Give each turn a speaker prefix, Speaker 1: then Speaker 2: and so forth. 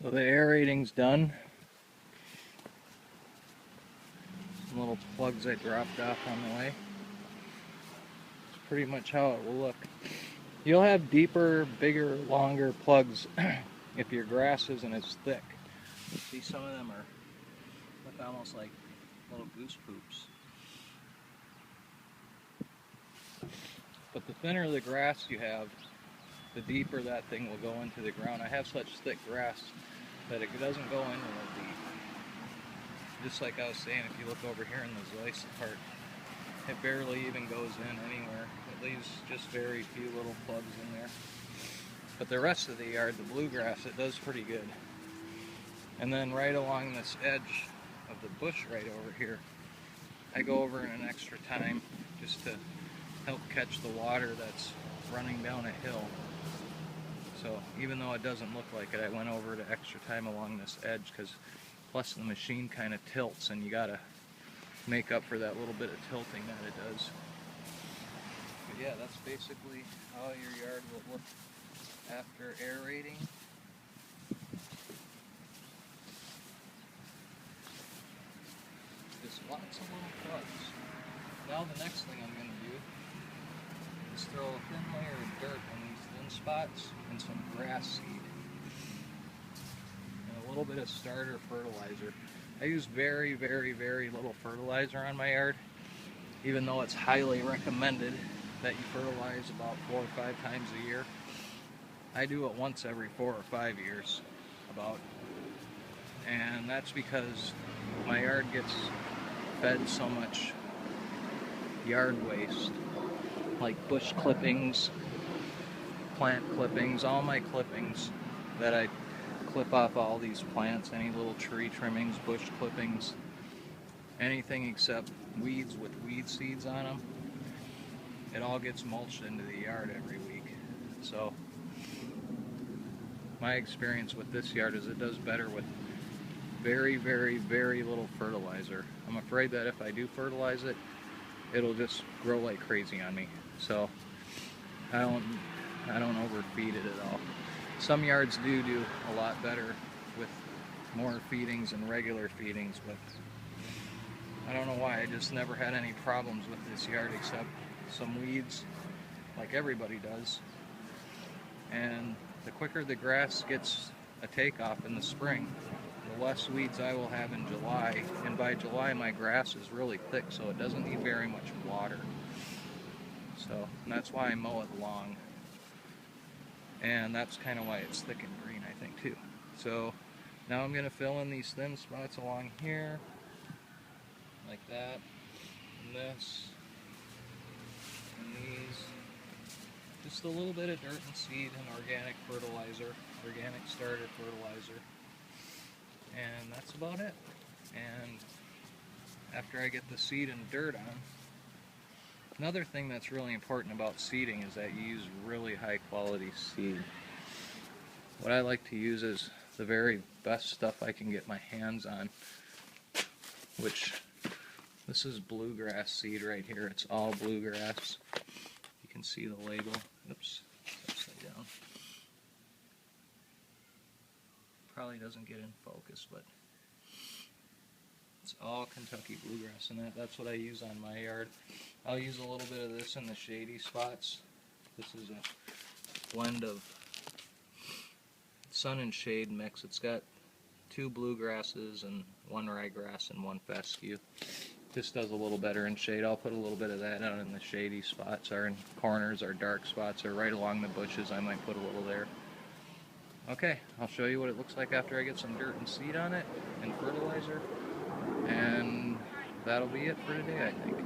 Speaker 1: So the aerating's done. Some little plugs I dropped off on the way. It's pretty much how it will look. You'll have deeper, bigger, longer plugs if your grass isn't as thick. See, some of them are look almost like little goose poops. But the thinner the grass you have, the deeper that thing will go into the ground. I have such thick grass that it doesn't go in real deep. Just like I was saying, if you look over here in the Zeiss part, it barely even goes in anywhere. It leaves just very few little plugs in there. But the rest of the yard, the bluegrass, it does pretty good. And then right along this edge of the bush right over here, I go over in an extra time just to help catch the water that's running down a hill. So even though it doesn't look like it, I went over to extra time along this edge, because plus the machine kind of tilts and you gotta make up for that little bit of tilting that it does. But yeah, that's basically how your yard will look after aerating. Just lots of little plugs. Now the next thing I'm going to do is throw a thin layer of dirt on these thin spots and some grass seed. And a little bit of starter fertilizer. I use very, very, very little fertilizer on my yard, even though it's highly recommended that you fertilize about 4 or 5 times a year. I do it once every 4 or 5 years, about. And that's because my yard gets fed so much yard waste, like bush clippings, plant clippings, all my clippings that I clip off all these plants, any little tree trimmings, bush clippings, anything except weeds with weed seeds on them, it all gets mulched into the yard every week. So my experience with this yard is it does better with very, very, very little fertilizer. I'm afraid that if I do fertilize it, it'll just grow like crazy on me. So I don't overfeed it at all. Some yards do a lot better with more feedings and regular feedings, but I don't know why. I just never had any problems with this yard except some weeds, like everybody does. And the quicker the grass gets a takeoff in the spring, the less weeds I will have in July. And by July, my grass is really thick, so it doesn't need very much water. So that's why I mow it long. And that's kind of why it's thick and green, I think, too. So now I'm going to fill in these thin spots along here, like that, and this, and these. Just a little bit of dirt and seed and organic fertilizer, organic starter fertilizer. And that's about it. And after I get the seed and dirt on, another thing that's really important about seeding is that you use really high quality seed. What I like to use is the very best stuff I can get my hands on, which this is bluegrass seed right here. It's all bluegrass. You can see the label. Oops, it's upside down. Probably doesn't get in focus, but it's all Kentucky bluegrass, and that's what I use on my yard. I'll use a little bit of this in the shady spots. This is a blend of sun and shade mix. It's got 2 bluegrasses and 1 ryegrass and 1 fescue. This does a little better in shade. I'll put a little bit of that out in the shady spots, or in corners, or dark spots, or right along the bushes. I might put a little there. Okay, I'll show you what it looks like after I get some dirt and seed on it and fertilizer, and that'll be it for today, I think.